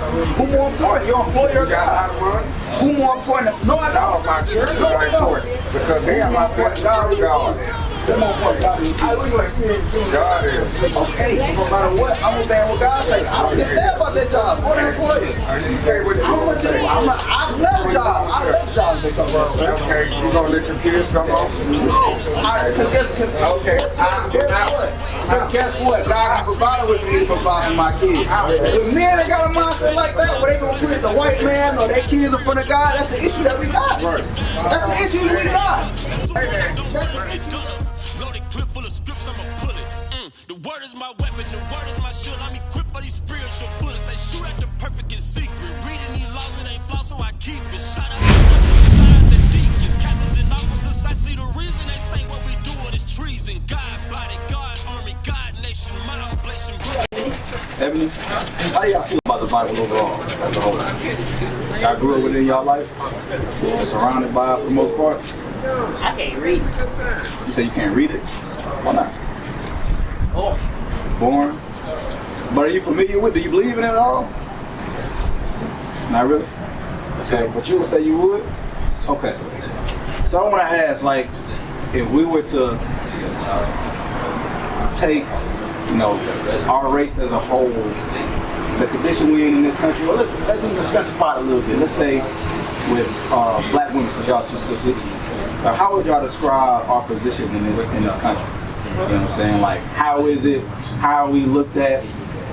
Who more important, your employer or God? Who more important? No, I don't. My children are important because they are my best God. Who more important? God is. Okay, so no matter what, I'm obeying what God says. I don't give a damn about that job. What an employer. I've left jobs. I left jobs to come up. Okay, you gonna let your kids come on? Guess what? God can provide with me to provide for my kids. When men that got a mindset like that, where they gonna put the white man or their kids in front of God, that's the issue that we got. That's the issue we got. Loaded clip full of scripts, I'ma pull it. The word is my weapon, the word is my shield. I'm equipped for these spiritual bullets. They shoot at the perfect in secret. Reading these laws, it ain't flaw, so I keep it. Shout out the deacons, captains and officers. I see the reason they say what we do it is treason. God, body, God, army, God, nation, my oblation. Ebony, how y'all feel about the Bible overall? As a whole? Y'all grew up with it in y'all life? You're surrounded by it for the most part? I can't read. You say you can't read it? Why not? Born. But are you familiar with it? Do you believe in it at all? Not really? Okay, but you would say you would? Okay. So I want to ask, like, if we were to take, you know, our race as a whole, the condition we're in this country, well, let's even specify it a little bit. Let's say with black women, so y'all two sisters, how would y'all describe our position in this country? You know what I'm saying? Like, how is it? How are we looked at,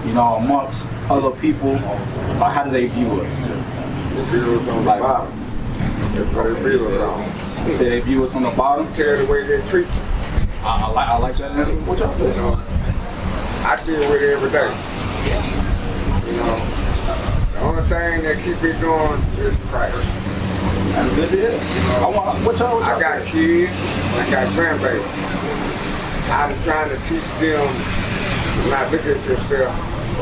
you know, amongst other people? Or how do they view us? They view us on the bottom. You say they view us on the bottom? Tell the way they treat you. I like that answer. What y'all say? You know, I deal with it every day. You know, the only thing that keep it going is Christ. That's good to hear. I got kids, I got grandbabies. I'm trying to teach them to not look at yourself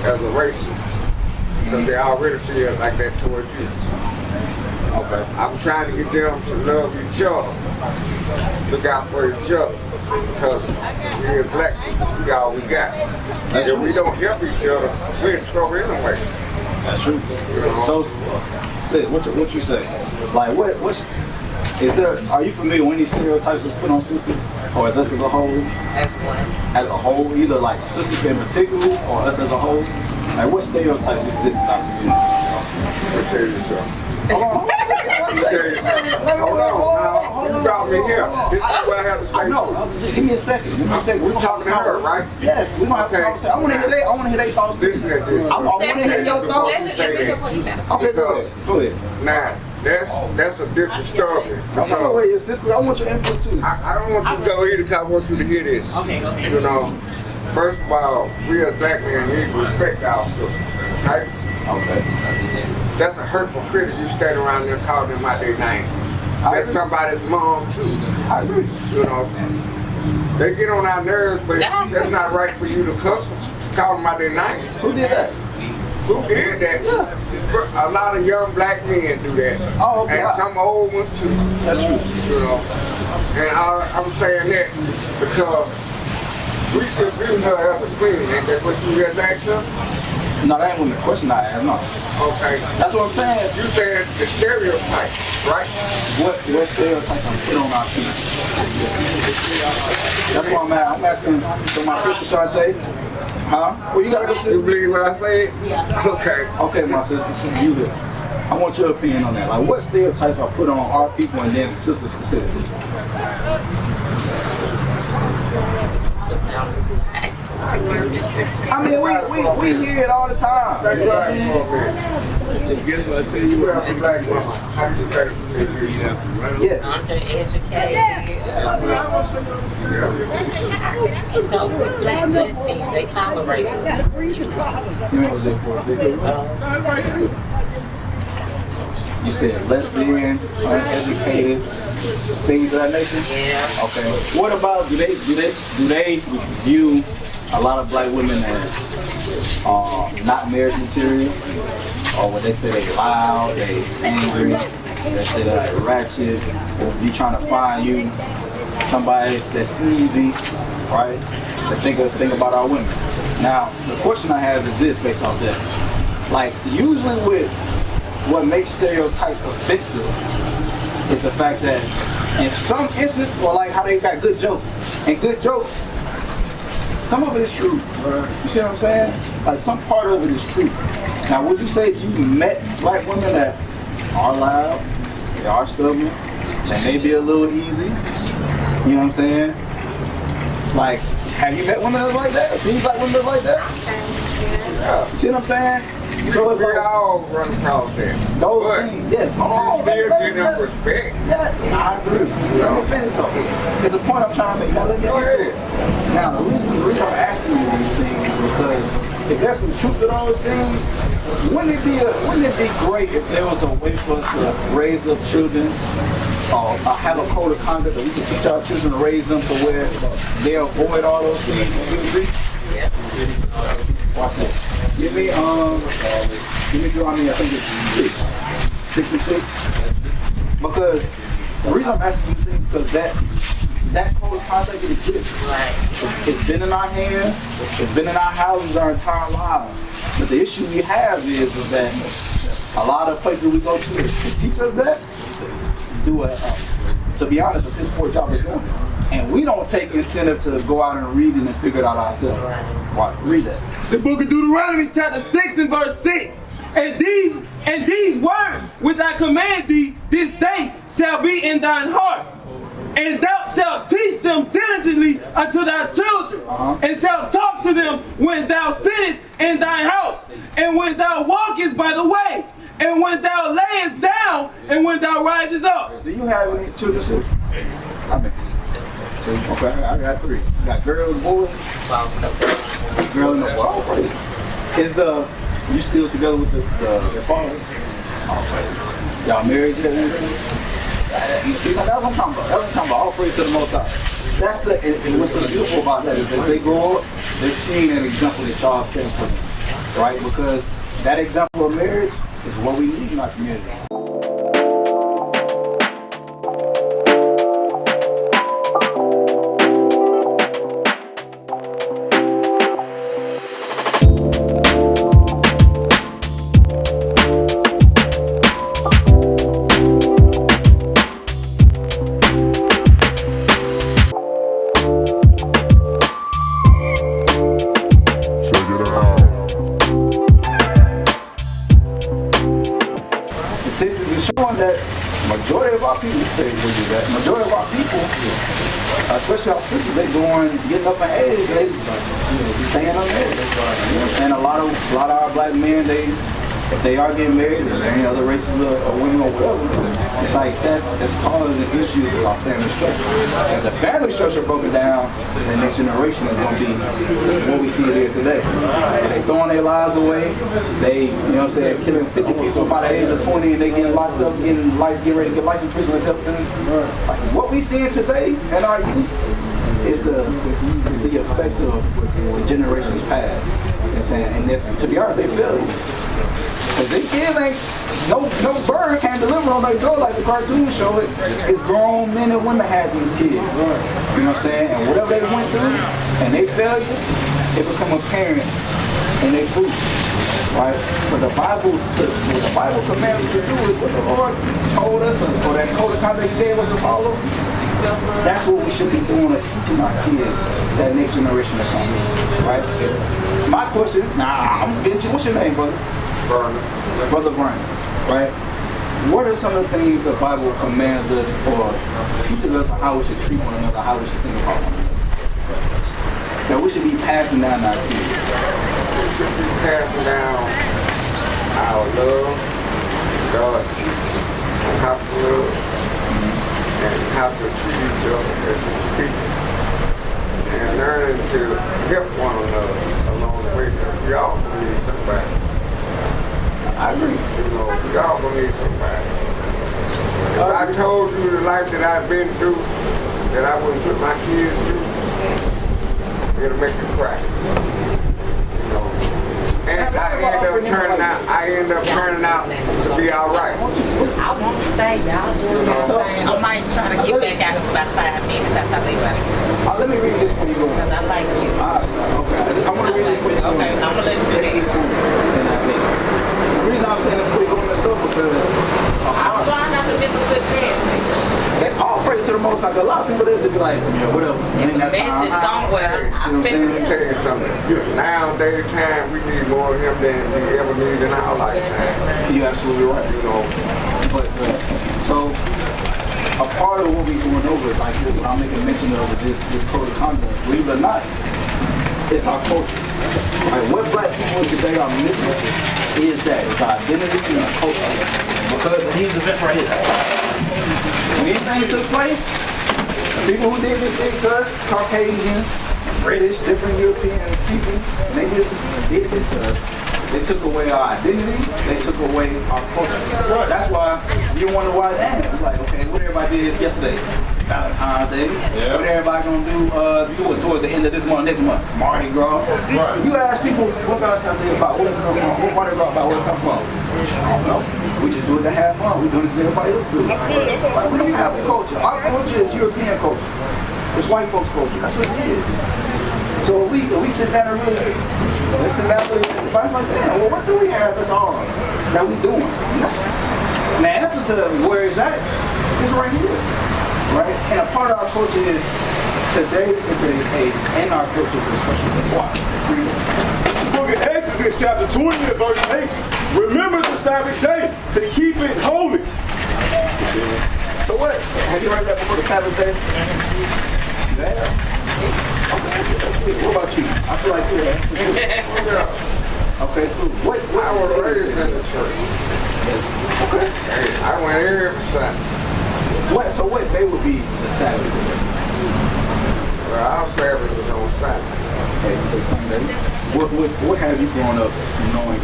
as a racist because they already feel like that towards you. Okay. I'm trying to get them to love each other, look out for each other because we as black people, we got all we got. If we don't help each other, we're in trouble anyway. That's true. So, say what you say? Like, what's is there? Are you familiar with any stereotypes that's put on sisters, or is us as a whole? As a whole, either like sisters in particular, or us as a whole. Like, what stereotypes exist in our community? Let me tell you something. Hold on. You brought me here. This is what I have to say. No, give me a second. We're talking to her, right? Yes, we don't have to conversate. I want to hear their thoughts. Listen to this. I want to hear your thoughts. Okay, go ahead. Now, that's a different story. Your sister, I want your input too. I don't want you to go here because I want you to hear this. Okay. You know, first of all, we as black men need to respect our sisters, right? Okay. That's a hurtful critic you stand around there calling them out their name. That's somebody's mom too. I agree. You know, they get on our nerves, but that's not right for you to cuss them, call them out their name. Who did that? Who did that? Yeah. A lot of young black men do that. Oh, okay. And some old ones too. That's true. You know, and I'm saying that because we should view her as a queen. Ain't that what you just asked her? No, that ain't the question I asked, no. Okay. That's what I'm saying. You said the stereotype, right? What stereotypes are put on our people? That's why I'm asking for my sister Shantae. Huh? Well, you gotta go sit. You believe what I said? Yeah. Okay. Okay, my sister, you here. I want your opinion on that. Like, what stereotypes are put on our people and then the sisters specifically? I mean, we hear it all the time. Guess what I tell you? You have a black woman. How do you pay for Yes. They tolerate us. You said lesbian, uneducated, things of that nature? Yeah. Okay. What about, do they view a lot of black women as not marriage material? Or would they say they loud, they angry, they say they're like ratchet, or you trying to find you somebody that's easy, right? To think about our women. Now, the question I have is this based off that. Like, usually with what makes stereotypes offensive is the fact that in some instances, or like how they got good jokes, and good jokes, some of it is true. You see what I'm saying? Like, some part of it is true. Now, would you say if you met black women that are loud, they are stubborn, they may be a little easy, you know what I'm saying? Like, have you met women that's like that? Seems like women that's like that? Yeah. You see what I'm saying? So it's We like, all run across that. those But things, yes. Hold on, still give them respect. Yeah, I agree. Let me finish though. It's a point I'm trying to make. Now let me get into it. Now the reason I'm asking you these things is because if there's some truth to those things, wouldn't it be great if there was a way for us to raise up children or have a code of conduct that we can teach our children to raise them to where they avoid all those things? You agree? Yeah. Watch this. Give me Deuteronomy, I think it's 6 and 6. Because the reason I'm asking you things is because that code of conduct exists. It's been in our hands, it's been in our houses our entire lives. But the issue we have is that a lot of places we go to teach us that, to be honest, a piss poor job of doing it. And we don't take incentive to go out and read it and figure it out ourselves. Why? Read that. The book of Deuteronomy chapter 6 and verse 6. And these words which I command thee this day shall be in thine heart. And thou shalt teach them diligently unto thy children, and shalt talk to them when thou sittest in thy house, and when thou walkest by the way, and when thou layest down, and when thou risest up. Do you have any children, sis? I mean, okay, I got 3. You got girls, boys? Girl and the boy. Is you still together with the father? Y'all married yet? See, that's what I'm talking about. That's what I'm talking about. All praise to the Most High. That's and what's so beautiful about that is as they grow up, they're seeing an example that y'all set for them, right? Because that example of marriage is what we need in our community. Majority of our people, especially our sisters, getting up in age, they staying unmarried. And a lot of our black men, if they are getting married, or any other races of women or whatever, it's like that's causing an issue with our family structure. As the family structure broken down, the next generation is going to be what we see it is today. They throwing their lives away. They, killing 50 people by the age of 20, and they getting locked up, getting ready to get life in prison and help them. Like, what we seeing today in our youth is the effect of the generations past. You know what I'm saying? And to be honest, they failures. Because these kids no bird can't deliver on their door like the cartoon show it. It's grown men and women have these kids. You know what I'm saying? And whatever they went through and they failures, it become apparent in their fruits. Right? But the Bible commands us to do is what the Lord told us, or that code of conduct He said was to follow. That's what we should be doing, teaching our kids, that next generation to come. Right? My question, what's your name, brother? Brother Vernon, right? What are some of the things the Bible commands us or teaches us on how we should treat one another, how we should think about one another? That we should be passing down our kids. We should be passing down our love, God's teaching, on how to love, and how to treat each other as we speak, and learning to help one another along the way, because we all need somebody. I agree. We all gonna need somebody. If I told you the life that I've been through, that I wouldn't put my kids through, it'll make you cry. And I end up turning out to be all right. I want to stay, y'all. I might try to get back out in about 5 minutes after I leave out of here. Let me read this for you. Because I like you. Okay. I'm going to read this for you. Okay, I'm going to let you do that. like a lot of people, they just be like, yeah, whatever. It's a message somewhere. You know what I'm saying? Let me tell you something. Nowadays time, we need more of him than we ever need in our lifetime. You're absolutely right. You know, But so a part of what we're going over, like what I'm making mention of this code of conduct, believe it or not, it's our culture. Like what black people today are missing is that it's our identity and our culture. Because these events right here. When these things took place, the people who did these things to us, Caucasians, British, different European people, and they did this to us. They took away our identity. They took away our culture. Right. That's why you wonder why that. It's like, okay, what everybody did yesterday? Valentine's Day. Yeah. What everybody gonna do it towards the end of this month, next month? Mardi Gras. Right. You ask people what Valentine's Day about, where it come from? What Mardi Gras about, where it come from? I don't know. We just do it to have fun. We do it as everybody else do. Like, we don't have a culture. Our culture is European culture. It's white folks' culture. That's what it is. So if we sit down and really listen down to the advice like that, well, what do we have that's ours that we doing? And the answer to where it's at is right here, right? And a part of our culture is today is in our culture is a special water. Book of Exodus, chapter 20, and verse 8. Remember the Sabbath day to keep it holy. So what? Have you heard that before, the Sabbath day? Yeah. What about you? I feel like you have. Okay, cool. What I was raised in the church. Okay. I went every Sunday. So what day would be the Sabbath? Well, our Sabbath was on Sunday. Okay, so Sunday. What have you grown up knowing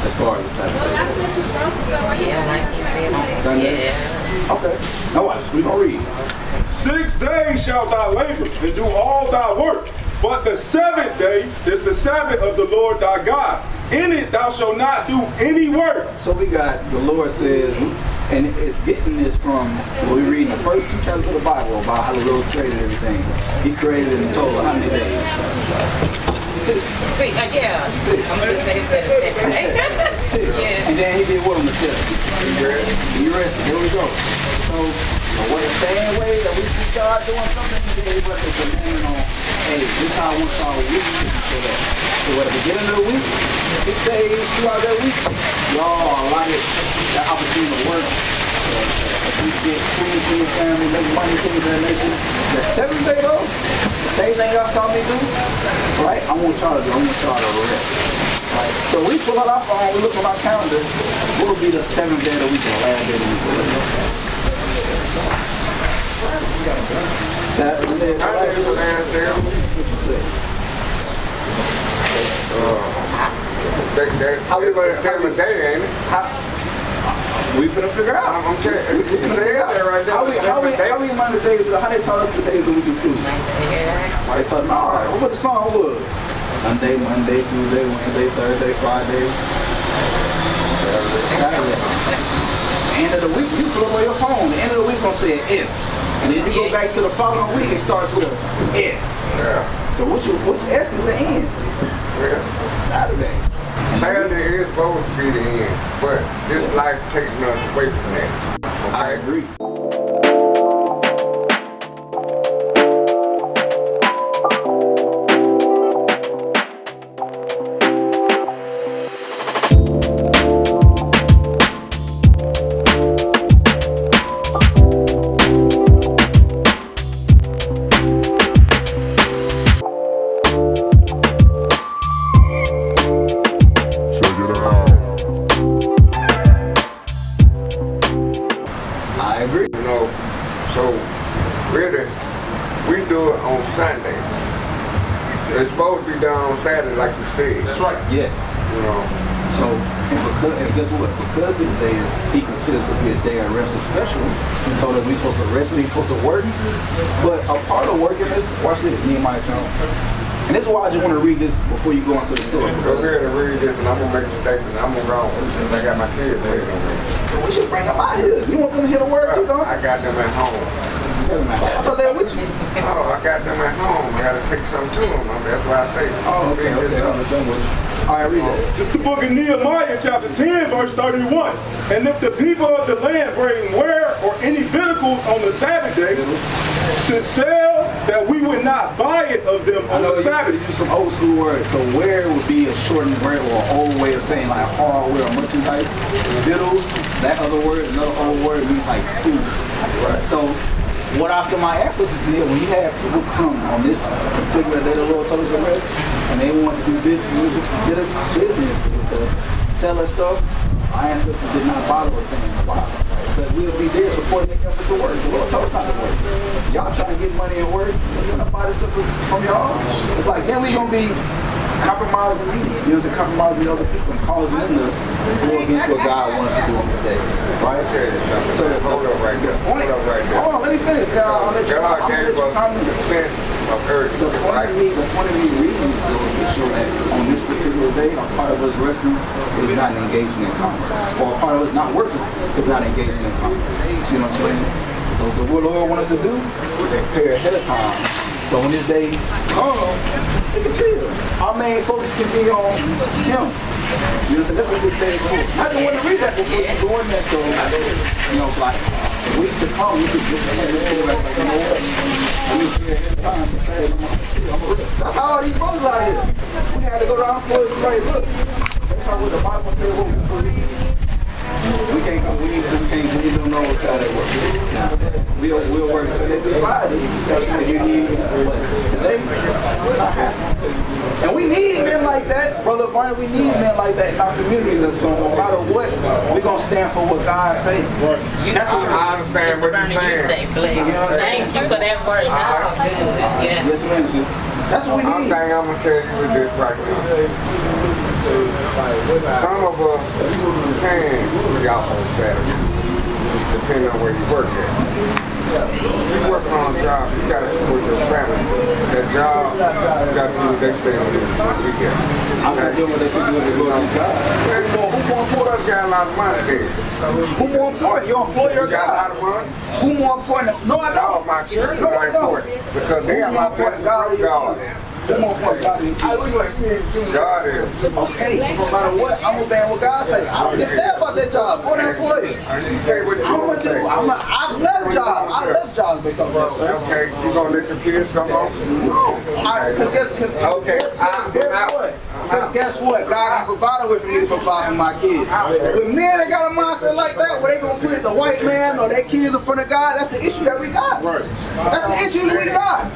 as far as the Sabbath? Yeah, like you said. Sunday? Yeah. Okay. Now watch. We're gonna read. 6 days shalt thou labor and do all thy work. But the 7th day is the Sabbath of the Lord thy God. In it thou shalt not do any work. So we got, the Lord says, and it's getting this from what we read in the first 2 chapters of the Bible about how the Lord created everything. He created in total how many days? 6. Yeah. I'm going to say it's 7. Yeah. And then he did what on the 7th? He rested. Here we go. So what the same way that we see God doing something, he gave us a command on, hey, this is how I want y'all week to be set up. So at the beginning of the week, 6 days throughout that week, y'all are allotted that opportunity to work. If we get clean to your family, make money, things of that nature. The 7th day though, the same thing y'all saw me do, right? I want y'all to do, I want y'all to rest. Right? So we pull out our phone, we look at our calendar, what will be the 7th day of the week, the last day of the week? Saturday. I did the last day. How we going to 7th day, ain't it? We finna figure out. I'm saying, you say that right there. How many Monday days? How they taught us the days that we do school? How they taught them? All right. What the song was? Sunday, Monday, Tuesday, Wednesday, Thursday, Friday, Saturday. End of the week, you pull away your phone. The end of the week gonna say an S. And then you go back to the following week, it starts with an S. Yeah. So which S is the end? Yeah. Saturday. Saturday is supposed to be the end, but this life taking us away from that. Okay? I agree. It's supposed to be done on Saturday, like you said. That's right. Yes. You know. So, and guess what? Because this day is, he considers to be his day of rest especially. He told us we're supposed to rest, we're supposed to work. But a part of working is, watch this, Nehemiah chapter. And this is why I just want to read this before you go into the story. Go ahead and read this, and I'm going to make a statement. I'm going to go since I got my kids waiting on me. We should bring them out here. You want them to hear the word too, don't you? I got them at home. I thought they were with you. Oh, I got them at home. I got to take some to them. That's why I say. Oh, okay. All right, read that. It's the book of Nehemiah, chapter 10, verse 31. And if the people of the land bring ware or any vehicles on the Sabbath day to sell, that we would not buy it of them on the Sabbath. Use some old school words. So ware would be a shortened word or an old way of saying like hardware or merchandise. Vittles, that other word, another old word means like food. Right. So what are some of my ancestors did when you had people come on this particular day the Lord told us to rest, and they wanted to do business with us, sell us stuff, our ancestors did not bother us saying why. Because we'll be there supporting them with the work. The Lord told us not to work. Y'all trying to get money and work, you're gonna buy this stuff from y'all. It's like then we gonna be compromising me. You know, compromising other people and causing them to go against what God wants to do on the day. Right? So Hold up right there. Hold up right there. Hold on, let me finish. God gave us the sense of urgency, right? The point of me reading this is to show that on this particular day, a part of us resting is not engaging in conflict. Or a part of us not working is not engaging in conflict. You know what I'm saying? So what the Lord wants us to do, we prepare ahead of time. So when this day comes, it can chill. Our main focus can be on Him. You know, so that's what this day is for. I didn't want to read that before you doing that, so you know, like the weeks to come, you could just have this thing like, you know what? We prepare ahead of time to say, that's how all these brothers out here. We had to go down for us and pray. Look, that's how the Bible said what we believe. We can't don't know what how that works. We'll work today through Friday. If you need today, and we need men like that, Brother Brian. We need men like that in our community. That's going, no matter what, we're gonna stand for what God says. That's what I understand what you're saying. Thank you for that word. That's good. Yeah. Yes, ma'am. That's what we I'm need. saying I'm gonna tell you this right now. Some of us can be out on Saturday, depending on where you work at. You working on a job, you gotta support your family. That job, you gotta do what they say on the weekend. I'm not doing what they say do to go to God. Who more important got a lot of money there? Who more important? Your employer You got a lot of money? Who more important? No, I All don't. my children are important because they are my blessings from God. Who more important? God is. Okay, so no matter what, I'm obeying what God says. I don't give a damn about that job. What employer? Say what you I'm want to say. I've left jobs. I left jobs because of that, sir. Okay, you gonna let your kids come home? Guess what? God can provide with me to provide for my kids. When men that got a mindset like that, where they gonna put the white man or their kids in front of God, that's the issue that we got. That's the issue that we got.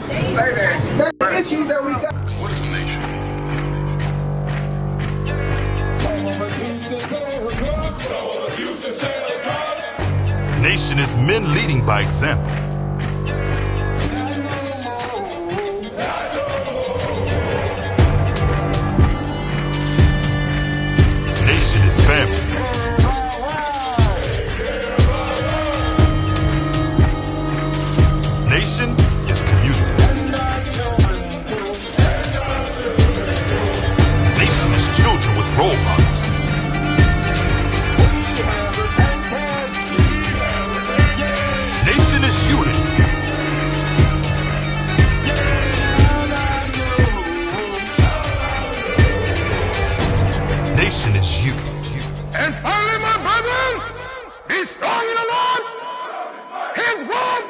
That's the issue that we got. What is the nation? Nation is men leading by example. Nation is family. Nation is community. Nation is children with role models. Nation is unity. Nation is you. And finally, my brethren, be strong in the Lord. His word